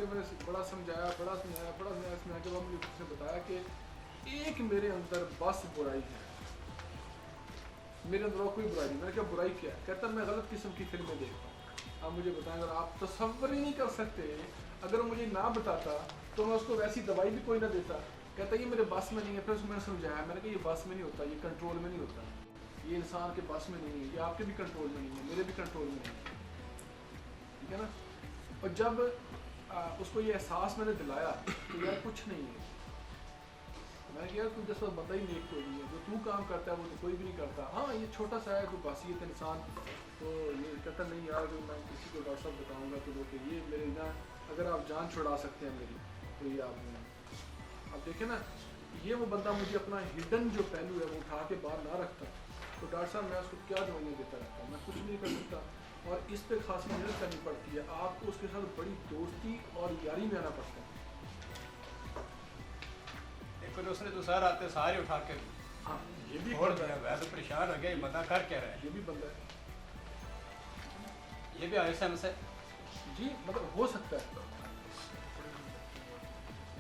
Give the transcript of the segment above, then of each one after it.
میں نے بڑا سمجھایا کے بعد مجھے اس نے بتایا کہ ایک میرے اندر بس برائی ہے, میرے اندر اور کوئی برائی نہیں. میں نے کہا برائی کیا ہے؟ کہتا میں غلط قسم کی فلمیں دیکھتا ہوں. آپ مجھے بتائیں, اگر آپ تصور ہی نہیں کر سکتے, اگر وہ مجھے نہ بتاتا تو میں اس کو ویسی دوائی بھی کوئی نہ دیتا. کہتا یہ میرے بس میں نہیں ہے. پھر اس کو میں نے سمجھایا, میں نے کہا یہ بس میں نہیں ہوتا, یہ کنٹرول میں نہیں ہوتا, یہ انسان کے بس میں نہیں ہے, یہ آپ کے بھی کنٹرول میں نہیں ہے, میرے بھی کنٹرول میں نہیں ہے. ٹھیک ہے نا. اور جب اس کو یہ احساس میں نے دلایا کہ یار کچھ نہیں ہے, میں نے کہا تو جس وقت بندہ ہی نیک کوئی نہیں ہے, جو تو کام کرتا ہے وہ تو کوئی بھی نہیں کرتا. ہاں یہ چھوٹا سا ہے تو باسیت انسان, تو یہ کہتا نہیں یار جو میں کسی کو ڈاکٹر صاحب بتاؤں گا تو وہ کہ یہ میرے نا اگر آپ جان چھڑا سکتے ہیں میری تو یہ آپ دیکھیں نا, یہ وہ بندہ مجھے اپنا ہڈن جو پہلو ہے وہ اٹھا کے باہر نہ رکھتا تو ڈاکٹر صاحب میں اس کو کیا دوائیاں دیتا رہتا ہوں, میں کچھ نہیں کر سکتا. اور اس پہ خاصی محنت کرنی پڑتی ہے, آپ کو اس کے ساتھ بڑی دوستی اور یاری میں آنا پڑتا ہے. اس نے تو سر آتے سارے اٹھا کے ہاں یہ بھی تو پریشان ہو گیا, یہ بندہ کر کیا رہا ہے, یہ بھی بندہ ہے, یہ بھی آئس ایم سے جی مطلب ہو سکتا ہے.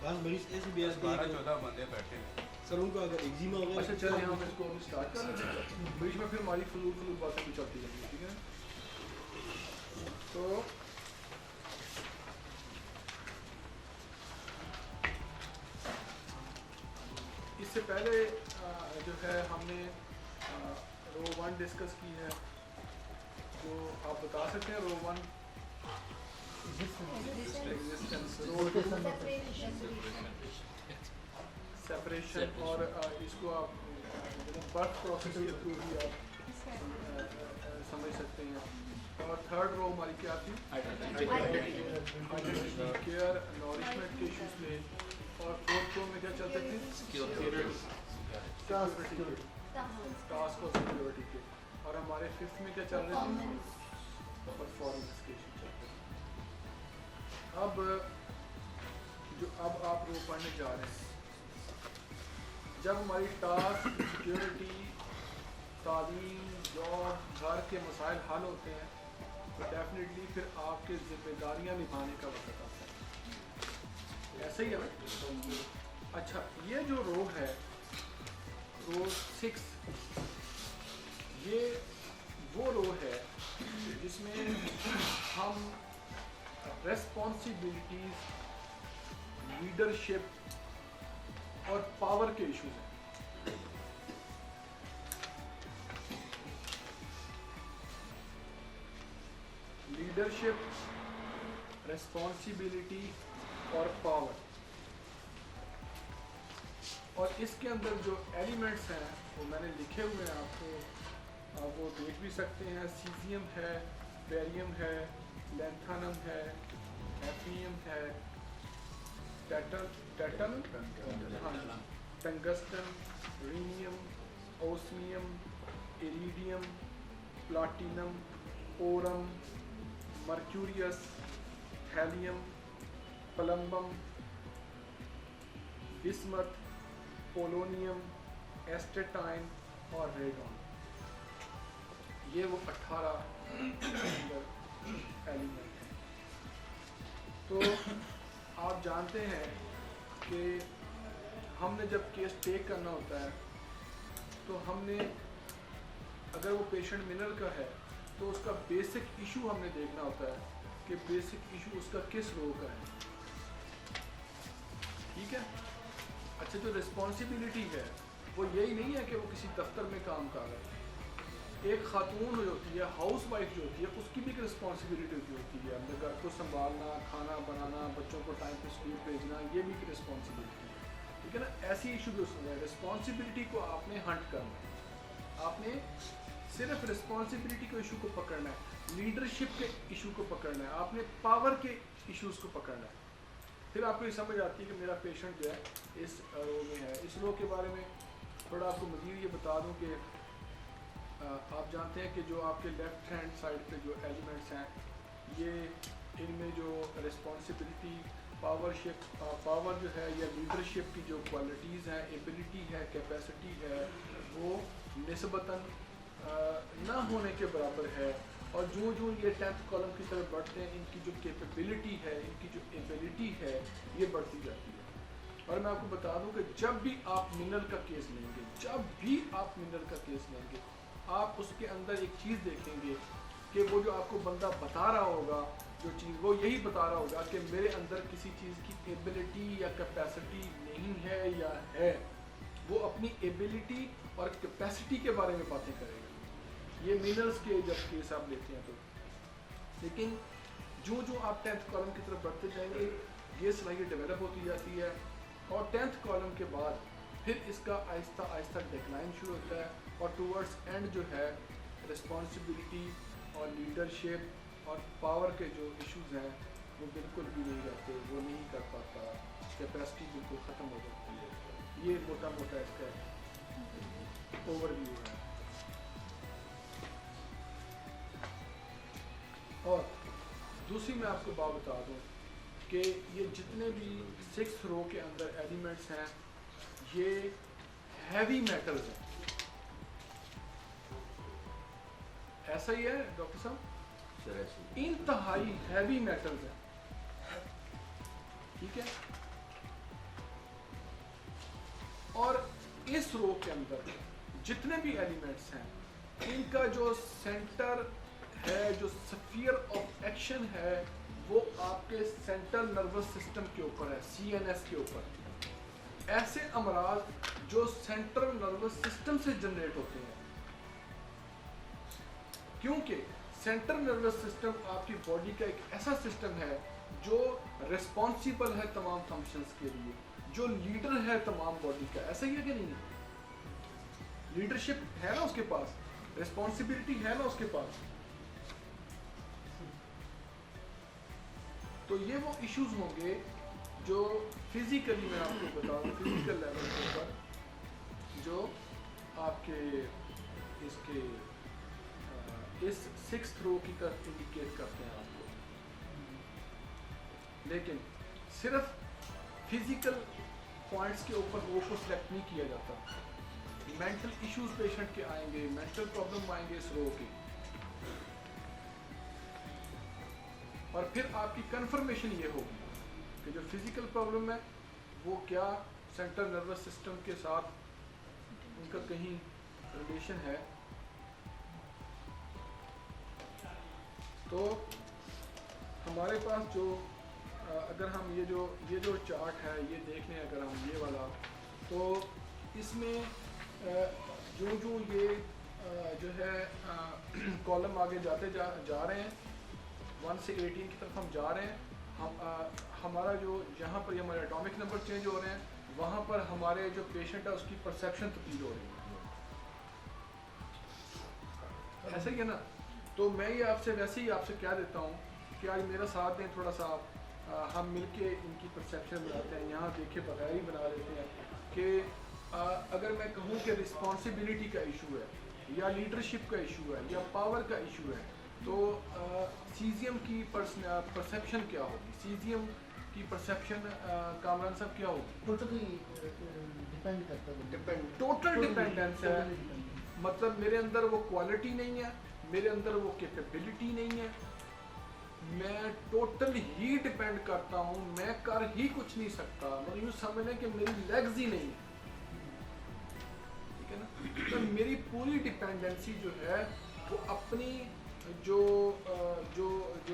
بعض مریض ایسے بھی آتے ہیں 12-14 بندے بیٹھے ہیں سر ان کو اگر ایگزیما ہو گیا. اچھا چلیں ہم اس کو ابھی اسٹارٹ کر لیتے ہیں, بیچ میں پھر ہماری فضول باتیں بھی چلتی رہیں گی. ٹھیک ہے. تو اس سے پہلے جو ہے ہم نے رو 1 ڈسکس کی ہے, جو آپ بتا سکتے ہیں رو 1 سیپریشن, اور اس کو آپ برتھ پروسیس کے تھرو بھی آپ سمجھ سکتے ہیں. اور تھرڈ رو ہماری کیا تھی, کیئر نورشمنٹ کے ایشوز میں. اور فورتھ رو میں کیا چلتے تھے, ٹاسک اور سیکورٹی کے. اور ہمارے ففتھ میں کیا چل رہے تھے, پرفارمنس کے ایشو چلتے تھے. اب آپ رو پڑھنے جا رہے ہیں, جب ہماری ٹاسک سیکورٹی تعلیم جاب گھر کے مسائل حل ہوتے ہیں تو ڈیفینیٹلی پھر آپ کے ذمہ داریاں نبھانے کا وقت آتا ہے. ایسا ہی ہے نا. اچھا یہ جو رو ہے رو 6, یہ وہ رو ہے جس میں ہم ریسپانسبلٹیز, لیڈرشپ اور پاور کے ایشوز ہیں. لیڈرشپ, ریسپانسبلٹی اور پاور. اور اس کے اندر جو ایلیمنٹس ہیں وہ میں نے لکھے ہوئے ہیں, آپ کو آپ وہ دیکھ بھی سکتے ہیں. سیزیم ہے, بیریم ہے, لینتھانم ہے, ایفیم ہے, tungsten, rhenium, osmium, iridium, platinum, aurum, مرکوریس, helium, plumbum, bismuth, polonium, astatine اور ریڈون. یہ وہ 18 ایلیمنٹ ہیں. تو آپ جانتے ہیں کہ ہم نے جب کیس ٹیک کرنا ہوتا ہے تو ہم نے اگر وہ پیشنٹ منرل کا ہے تو اس کا بیسک ایشو ہم نے دیکھنا ہوتا ہے کہ بیسک ایشو اس کا کس رو کا ہے. ٹھیک ہے. اچھا جو رسپانسبلٹی ہے وہ یہی نہیں ہے کہ وہ کسی دفتر میں کام کر رہا ہے. ایک خاتون جو ہوتی ہے, ہاؤس وائف جو ہوتی ہے, اس کی بھی ایک رسپانسبلٹی ہوتی ہے, اپنے گھر کو سنبھالنا, کھانا بنانا, بچوں کو ٹائم پہ اسکول بھیجنا, یہ بھی ایک رسپانسبلٹی ہے. ٹھیک ہے نا. ایسی ایشو جو ہے رسپانسبلٹی کو آپ نے ہنٹ کرنا ہے, آپ نے صرف رسپانسبلٹی کے ایشو کو پکڑنا ہے, لیڈرشپ کے ایشو کو پکڑنا ہے, آپ نے پاور کے ایشوز کو پکڑنا ہے. پھر آپ کو یہ سمجھ آتی ہے کہ میرا پیشنٹ جو ہے اس رو میں ہے. اس رو کے بارے میں تھوڑا آپ کو مزید یہ بتا دوں کہ آپ جانتے ہیں کہ جو آپ کے لیفٹ ہینڈ سائڈ پہ جو ایلیمنٹس ہیں یہ ان میں جو رسپانسبلٹی, پاور جو ہے یا لیڈرشپ کی جو کوالٹیز ہیں, ایبلٹی ہے, کیپیسٹی ہے, وہ نسبتاً نہ ہونے کے برابر ہے. और जो जो ये 10th कॉलम की तरफ बढ़ते हैं इनकी जो कैपेबिलिटी है, इनकी जो एबिलिटी है, ये बढ़ती जाती है। और मैं आपको बता दूं कि जब भी आप मिनरल का केस लेंगे, जब भी आप मिनरल का केस लेंगे, आप उसके अंदर एक चीज़ देखेंगे कि वो जो आपको बंदा बता रहा होगा, जो चीज़ वो यही बता रहा होगा कि मेरे अंदर किसी चीज़ की एबिलिटी या कैपेसिटी नहीं है या है। वो अपनी एबिलिटी और कैपेसिटी के बारे में बातें करेगा। ये मिनरल्स के जब केस आप लेते हैं तो, लेकिन जो जो आप 10th कॉलम की तरफ बढ़ते जाएंगे ये सलाहियत डेवलप होती जाती है, और 10th कॉलम के बाद फिर इसका आहिस्ता आहिस्ता डिक्लाइन शुरू होता है, और टूवर्ड्स एंड जो है रिस्पॉन्सिबिलिटी और लीडरशिप और पावर के जो इश्यूज हैं वो बिल्कुल भी नहीं रहते, वो नहीं कर पाता, कैपेसिटी बिल्कुल ख़त्म हो जाती है। ये मोटा मोटा इसका ओवरव्यू है। और दूसरी मैं आपको बात बता दूं कि ये जितने भी 6th रो के अंदर एलिमेंट्स हैं ये हैवी मेटल्स हैं। ऐसा ही है डॉक्टर साहब, इंतहाई हैवी मेटल्स हैं, ठीक है। और इस रो के अंदर जितने भी एलिमेंट्स हैं इनका जो सेंटर है, जो स्फीयर ऑफ एक्शन है, वो आपके सेंट्रल नर्वस सिस्टम के ऊपर है, CNS के ऊपर। ऐसे अमराज जो सेंट्रल नर्वस सिस्टम से जनरेट होते हैं, क्योंकि सेंट्रल नर्वस सिस्टम आपकी बॉडी का एक ऐसा सिस्टम है जो रिस्पॉन्सिबल है तमाम फंक्शंस के लिए, जो लीडर है तमाम बॉडी का। ऐसा ही है कि नहीं है? लीडरशिप है ना उसके पास, रिस्पॉन्सिबिलिटी है ना उसके पास। तो ये वो इश्यूज होंगे जो फिजिकली मैं आपको बताऊँ, फिजिकल लेवल के ऊपर जो आपके इसके इस 6th रो की तरफ इंडिकेट करते हैं आपको। लेकिन सिर्फ फिजिकल पॉइंट्स के ऊपर रो को सिलेक्ट नहीं किया जाता। मेंटल इश्यूज पेशेंट के आएंगे, मेंटल प्रॉब्लम आएंगे इस रो के, और फिर आपकी कंफर्मेशन ये होगी कि जो फिजिकल प्रॉब्लम है वो क्या सेंट्रल नर्वस सिस्टम के साथ उनका कहीं रिलेशन है। तो हमारे पास जो अगर हम ये जो चार्ट है ये देख लें, अगर हम ये वाला, तो इसमें जो ये जो है कॉलम आगे जाते जा रहे हैं, 1 से 18 की तरफ हम जा रहे हैं। हमारा जो जहाँ पर हमारे एटॉमिक नंबर चेंज हो रहे हैं, वहाँ पर हमारे जो पेशेंट है उसकी परसेप्शन तब्दील हो रही है। ऐसा ही है ना? तो मैं ये आपसे वैसे ही आपसे कह देता हूँ कि आज मेरा साथ दें थोड़ा सा, हम मिलके इनकी परसेप्शन बनाते हैं। यहाँ देखे बगैर ही बना लेते हैं कि अगर मैं कहूँ कि रिस्पॉन्सिबिलिटी का इशू है या लीडरशिप का इशू है या पावर का इशू है, तो सीजियम की परसेप्शन क्या होगी? सीजियम की परसेप्शन कामरान साहब क्या होगी? टोटली डिपेंड करता है, टोटल डिपेंडेंस है। मतलब मेरे अंदर वो क्वालिटी नहीं है, मेरे अंदर वो कैपेबिलिटी नहीं है, मैं टोटल ही डिपेंड करता हूँ, मैं कर ही कुछ नहीं सकता। मतलब यूँ समझ लें कि मेरी लेग्स ही नहीं है, ठीक है ना? तो मेरी पूरी डिपेंडेंसी जो है वो अपनी जो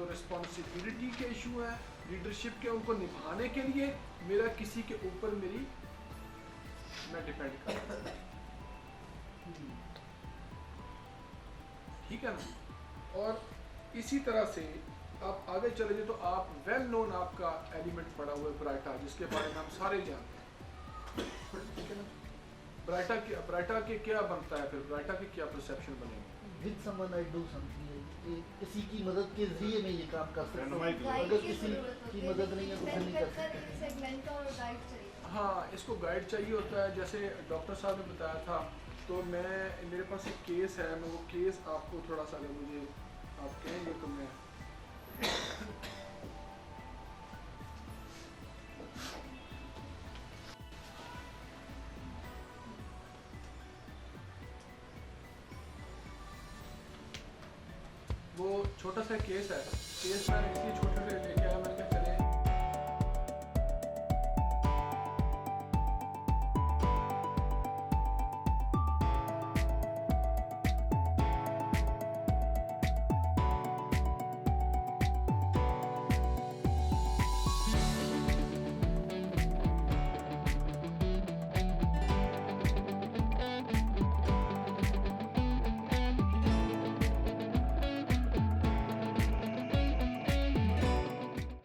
रिस्पॉन्सिबिलिटी के इशू हैं, लीडरशिप के, उनको निभाने के लिए मेरा किसी के ऊपर मैं डिपेंड करता हूँ, ठीक है ना? और इसी तरह से आप आगे चले जाए तो आप वेल नोन आपका एलिमेंट पड़ा हुआ है ब्राइटा, जिसके बारे में हम सारे जानते हैं, ठीक है ना? ब्राइटा के क्या बनता है, फिर ब्राइटा के क्या परसेप्शन बनेंगे? With someone I do something, किसी की मदद के जरिए मैं ये काम कर सकता हूँ। अगर किसी की मदद नहीं है तो फिर नहीं कर सकता। हाँ, इसको गाइड चाहिए होता है। जैसे डॉक्टर साहब ने बताया था, तो मेरे पास एक केस है, मैं वो केस आपको थोड़ा सा, अगर मुझे आप कहेंगे तो मैं वो छोटा सा केस है, केस मैंने इसलिए छोटा